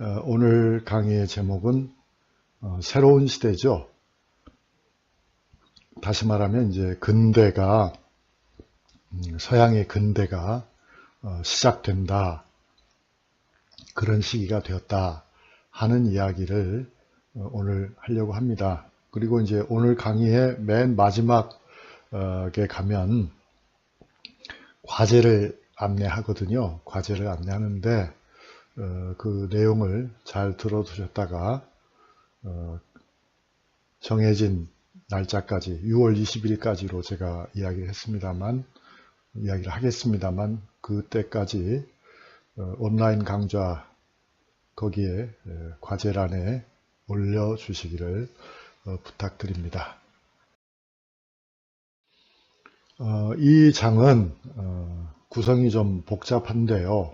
오늘 강의의 제목은 새로운 시대죠. 다시 말하면 이제 근대가 서양의 근대가 시작된다. 그런 시기가 되었다 하는 이야기를 오늘 하려고 합니다. 그리고 이제 오늘 강의의 맨 마지막에 가면 과제를 안내하거든요. 과제를 안내하는데 그 내용을 잘 들어두셨다가 정해진 날짜까지 6월 20일까지로 제가 이야기를 하겠습니다만 그때까지 온라인 강좌 거기에 과제란에 올려주시기를 부탁드립니다. 이 장은 구성이 좀 복잡한데요.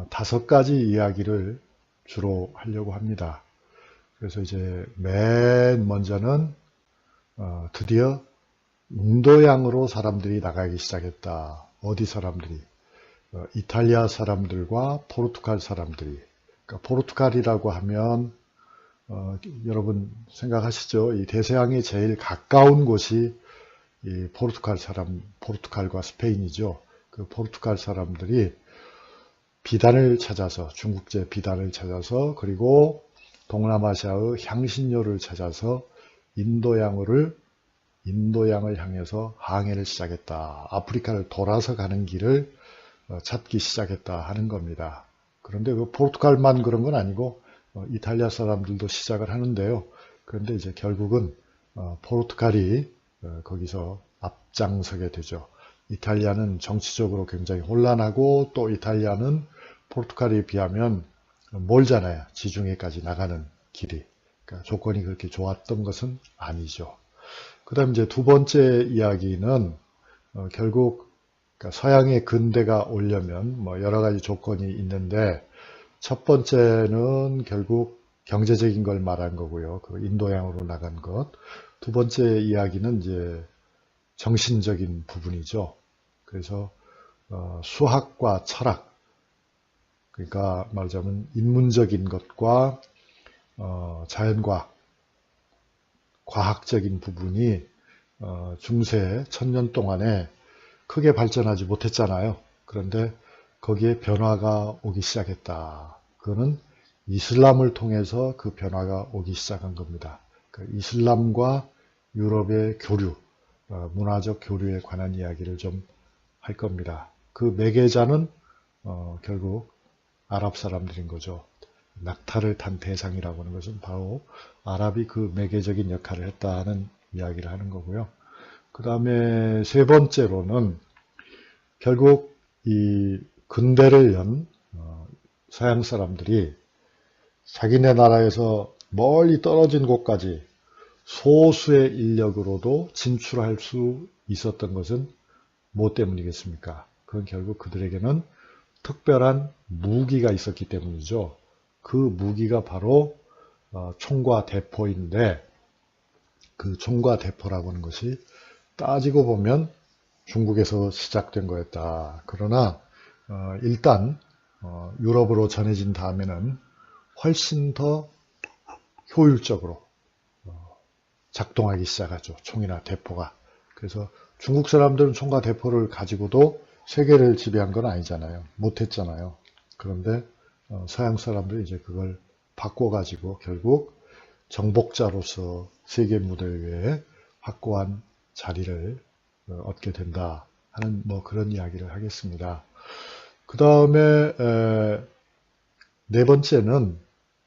5가지 이야기를 주로 하려고 합니다. 그래서 이제 맨 먼저는 드디어 인도양으로 사람들이 나가기 시작했다. 어디 사람들이? 이탈리아 사람들과 포르투갈 사람들이. 그러니까 포르투갈이라고 하면 여러분 생각하시죠? 이 대서양에 제일 가까운 곳이 이 포르투갈과 스페인이죠. 그 포르투갈 사람들이 비단을 찾아서, 중국제 비단을 찾아서, 그리고 동남아시아의 향신료를 찾아서 인도양을 향해서 항해를 시작했다. 아프리카를 돌아서 가는 길을 찾기 시작했다 하는 겁니다. 그런데 그 포르투갈만 그런 건 아니고 이탈리아 사람들도 시작을 하는데요. 그런데 이제 결국은 포르투갈이 거기서 앞장서게 되죠. 이탈리아는 정치적으로 굉장히 혼란하고 또 이탈리아는 포르투갈에 비하면 멀잖아요. 지중해까지 나가는 길이. 그러니까 조건이 그렇게 좋았던 것은 아니죠. 그 다음 이제 두 번째 이야기는 결국 그러니까 서양의 근대가 오려면 뭐 여러 가지 조건이 있는데 첫 번째는 결국 경제적인 걸 말한 거고요. 그 인도양으로 나간 것. 두 번째 이야기는 이제 정신적인 부분이죠. 그래서 수학과 철학, 그러니까 말하자면 인문적인 것과 자연과학, 과학적인 부분이 중세 1000년 동안에 크게 발전하지 못했잖아요. 그런데 거기에 변화가 오기 시작했다. 그거는 이슬람을 통해서 그 변화가 오기 시작한 겁니다. 그 이슬람과 유럽의 교류, 문화적 교류에 관한 이야기를 좀 할 겁니다. 그 매개자는 결국 아랍 사람들인 거죠. 낙타를 탄 대상이라고 하는 것은 바로 아랍이 그 매개적인 역할을 했다는 이야기를 하는 거고요. 그 다음에 세 번째로는 결국 이 근대를 연 서양 사람들이 자기네 나라에서 멀리 떨어진 곳까지 소수의 인력으로도 진출할 수 있었던 것은 뭐 때문이겠습니까? 그건 결국 그들에게는 특별한 무기가 있었기 때문이죠. 그 무기가 바로 총과 대포인데 그 총과 대포라고 하는 것이 따지고 보면 중국에서 시작된 거였다. 그러나 일단 유럽으로 전해진 다음에는 훨씬 더 효율적으로 작동하기 시작하죠. 총이나 대포가. 그래서 중국 사람들은 총과 대포를 가지고도 세계를 지배한 건 아니잖아요. 못했잖아요. 그런데 서양 사람들이 이제 그걸 바꿔가지고 결국 정복자로서 세계 무대 위에 확고한 자리를 얻게 된다 하는 뭐 그런 이야기를 하겠습니다. 그 다음에 네 번째는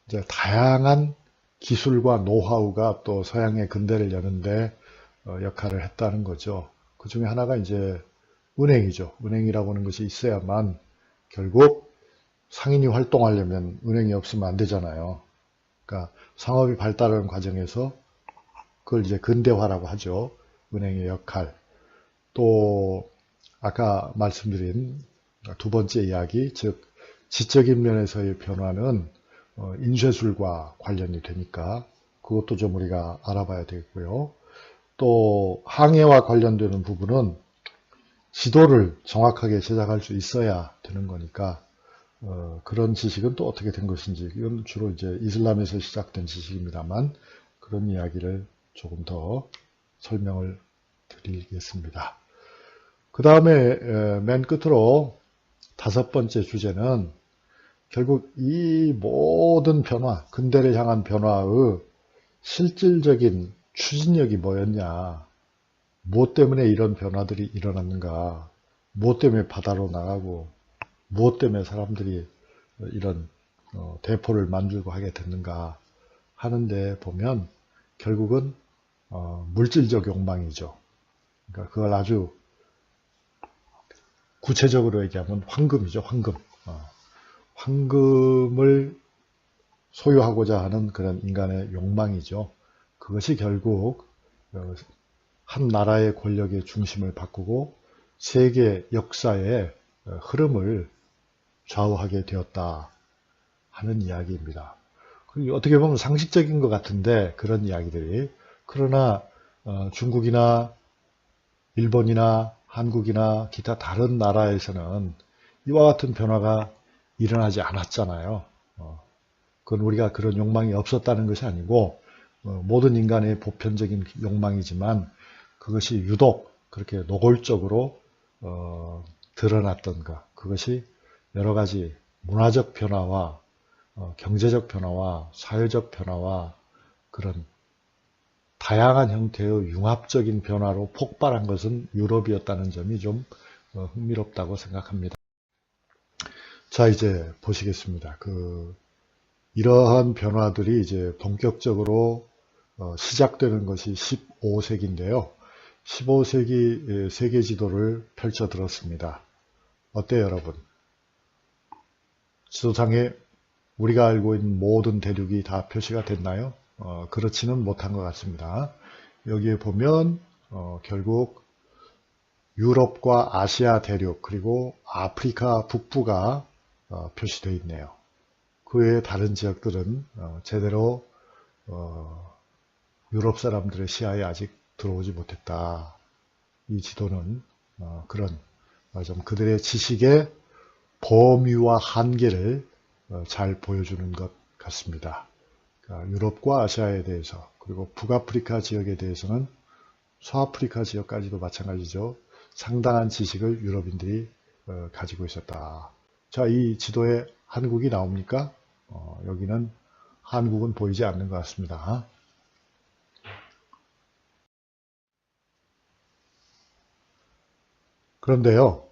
이제 다양한 기술과 노하우가 또 서양의 근대를 여는데 역할을 했다는 거죠. 그 중에 하나가 이제 은행이죠. 은행이라고 하는 것이 있어야만 결국 상인이 활동하려면 은행이 없으면 안 되잖아요. 그러니까 상업이 발달하는 과정에서 그걸 이제 근대화라고 하죠. 은행의 역할. 또 아까 말씀드린 두 번째 이야기, 즉 지적인 면에서의 변화는 인쇄술과 관련이 되니까 그것도 좀 우리가 알아봐야 되겠고요. 또 항해와 관련되는 부분은 지도를 정확하게 제작할 수 있어야 되는 거니까 그런 지식은 또 어떻게 된 것인지, 이건 주로 이제 이슬람에서 시작된 지식입니다만, 그런 이야기를 조금 더 설명을 드리겠습니다. 그 다음에 맨 끝으로 5번째 주제는 결국 이 모든 변화, 근대를 향한 변화의 실질적인 추진력이 뭐였냐, 무엇 때문에 이런 변화들이 일어났는가, 무엇 때문에 바다로 나가고, 무엇 때문에 사람들이 이런 대포를 만들고 하게 됐는가 하는데 보면 결국은 물질적 욕망이죠. 그러니까 그걸 아주 구체적으로 얘기하면 황금이죠. 황금. 황금을 소유하고자 하는 그런 인간의 욕망이죠. 그것이 결국 한 나라의 권력의 중심을 바꾸고 세계 역사의 흐름을 좌우하게 되었다 하는 이야기입니다. 어떻게 보면 상식적인 것 같은데 그런 이야기들이, 그러나 중국이나 일본이나 한국이나 기타 다른 나라에서는 이와 같은 변화가 일어나지 않았잖아요. 그건 우리가 그런 욕망이 없었다는 것이 아니고 모든 인간의 보편적인 욕망이지만 그것이 유독 그렇게 노골적으로 드러났던 것, 그것이 여러 가지 문화적 변화와 경제적 변화와 사회적 변화와 그런 다양한 형태의 융합적인 변화로 폭발한 것은 유럽이었다는 점이 좀 흥미롭다고 생각합니다. 자, 이제 보시겠습니다. 이러한 변화들이 이제 본격적으로 시작되는 것이 15세기인데요. 15세기 세계 지도를 펼쳐 들었습니다. 어때요, 여러분? 지도상에 우리가 알고 있는 모든 대륙이 다 표시가 됐나요? 그렇지는 못한 것 같습니다. 여기에 보면 결국 유럽과 아시아 대륙 그리고 아프리카 북부가 표시되어 있네요. 그 외에 다른 지역들은 제대로 유럽 사람들의 시야에 아직 들어오지 못했다. 이 지도는 그런 좀 그들의 지식의 범위와 한계를 잘 보여주는 것 같습니다. 그러니까 유럽과 아시아에 대해서, 그리고 북아프리카 지역에 대해서는 서아프리카 지역까지도 마찬가지죠. 상당한 지식을 유럽인들이 가지고 있었다. 자, 이 지도에 한국이 나옵니까? 여기는 한국은 보이지 않는 것 같습니다. 그런데요,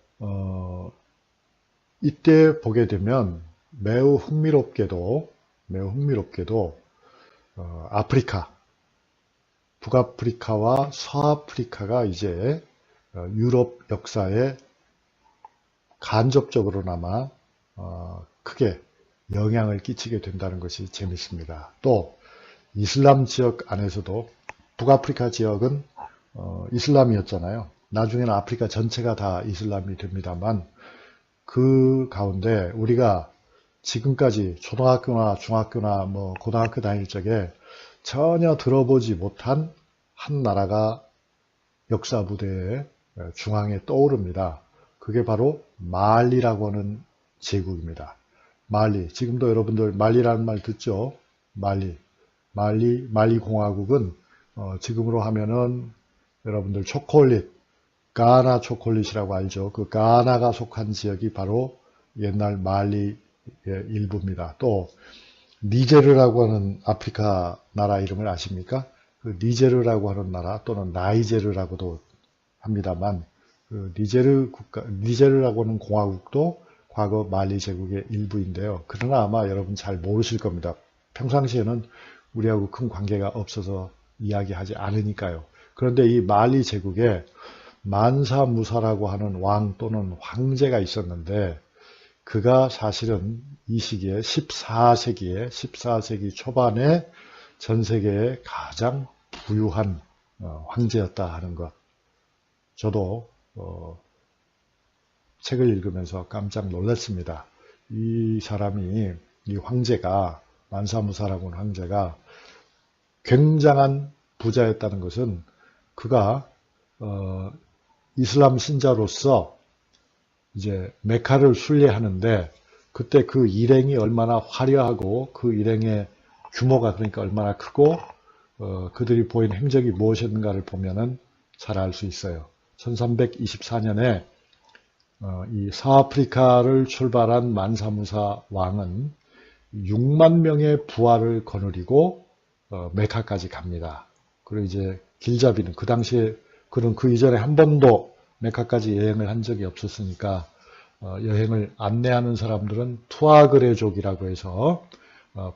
이때 보게 되면 매우 흥미롭게도 아프리카, 북아프리카와 서아프리카가 이제 유럽 역사에 간접적으로나마 크게 영향을 끼치게 된다는 것이 재밌습니다. 또 이슬람 지역 안에서도 북아프리카 지역은 이슬람이었잖아요. 나중에는 아프리카 전체가 다 이슬람이 됩니다만 그 가운데 우리가 지금까지 초등학교나 중학교나 고등학교 다닐 적에 전혀 들어보지 못한 한 나라가 역사 무대에 중앙에 떠오릅니다. 그게 바로 말리라고 하는 제국입니다. 말리, 지금도 여러분들 말리라는 말 듣죠? 말리 공화국은 지금으로 하면은 여러분들 초콜릿, 가나 초콜릿이라고 알죠? 그 가나가 속한 지역이 바로 옛날 말리의 일부입니다. 또 니제르라고 하는 아프리카 나라 이름을 아십니까? 그 니제르라고 하는 나라 또는 나이제르라고도 합니다만 그 니제르라고 하는 공화국도 과거 말리 제국의 일부인데요. 그러나 아마 여러분 잘 모르실 겁니다. 평상시에는 우리하고 큰 관계가 없어서 이야기하지 않으니까요. 그런데 이 말리 제국에 만사 무사라고 하는 왕 또는 황제가 있었는데 그가 사실은 이 시기에 14세기 초반에 전 세계에 가장 부유한 황제였다 하는 것. 저도 책을 읽으면서 깜짝 놀랐습니다. 이 황제가, 만사무사라고 하는 황제가 굉장한 부자였다는 것은 그가 이슬람 신자로서 이제 메카를 순례하는데 그때 그 일행이 얼마나 화려하고 그 일행의 규모가 그러니까 얼마나 크고 그들이 보인 행적이 무엇인가를 보면은 잘 알 수 있어요. 1324년에 이 서아프리카를 출발한 만사무사 왕은 6만 명의 부하를 거느리고 메카까지 갑니다. 그리고 이제 길잡이는 그 당시에 그는 그 이전에 한 번도 메카까지 여행을 한 적이 없었으니까 여행을 안내하는 사람들은 투아그레족이라고 해서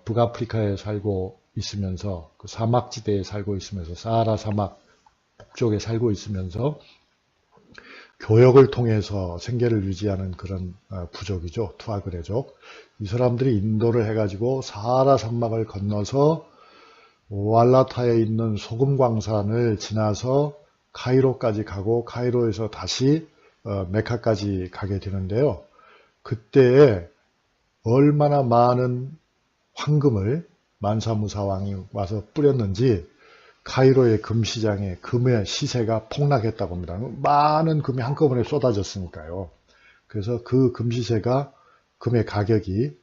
북아프리카에 살고 있으면서 그 사막지대에 살고 있으면서 사하라 사막 북쪽에 살고 있으면서 교역을 통해서 생계를 유지하는 그런 부족이죠. 투아그레족. 이 사람들이 인도를 해가지고 사하라 산막을 건너서 왈라타에 있는 소금 광산을 지나서 카이로까지 가고 카이로에서 다시 메카까지 가게 되는데요. 그때에 얼마나 많은 황금을 만사무사 왕이 와서 뿌렸는지 카이로의 금시장에 금의 시세가 폭락했다고 합니다. 많은 금이 한꺼번에 쏟아졌으니까요. 그래서 그 금시세가 금의 가격이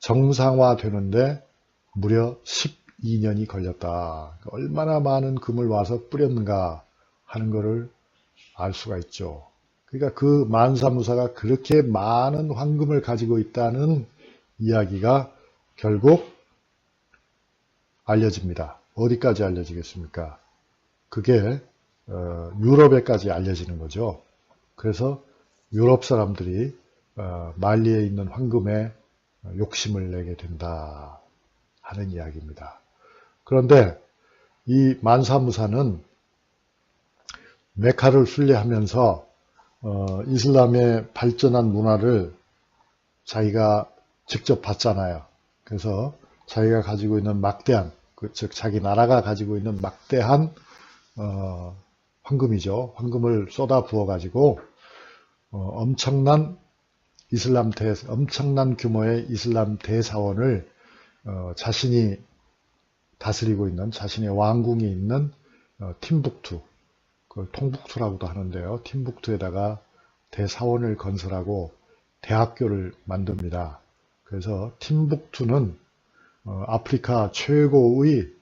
정상화되는데 무려 12년이 걸렸다. 얼마나 많은 금을 와서 뿌렸는가 하는 것을 알 수가 있죠. 그러니까 그 만사무사가 그렇게 많은 황금을 가지고 있다는 이야기가 결국 알려집니다. 어디까지 알려지겠습니까? 그게 유럽에까지 알려지는 거죠. 그래서 유럽 사람들이 말리에 있는 황금에 욕심을 내게 된다 하는 이야기입니다. 그런데 이 만사무사는 메카를 순례하면서 이슬람의 발전한 문화를 자기가 직접 봤잖아요. 그래서 자기가 가지고 있는 막대한, 즉 자기 나라가 가지고 있는 막대한 황금이죠. 황금을 쏟아 부어 가지고 엄청난 엄청난 규모의 이슬람 대사원을 자신이 다스리고 있는 자신의 왕궁이 있는 팀북투, 그걸 통북투라고도 하는데요. 팀북투에다가 대사원을 건설하고 대학교를 만듭니다. 그래서 팀북투는 아프리카 최고의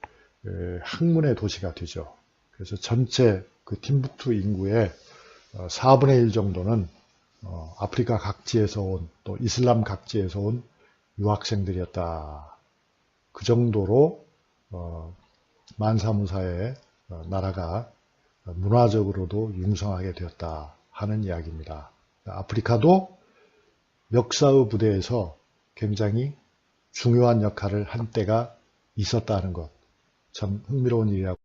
학문의 도시가 되죠. 그래서 전체 그 팀북투 인구의 4분의 1 정도는 아프리카 각지에서 온, 또 이슬람 각지에서 온 유학생들이었다. 그 정도로 만사무사의 나라가 문화적으로도 융성하게 되었다 하는 이야기입니다. 아프리카도 역사의 부대에서 굉장히 중요한 역할을 한 때가 있었다는 것, 참 흥미로운 일이라고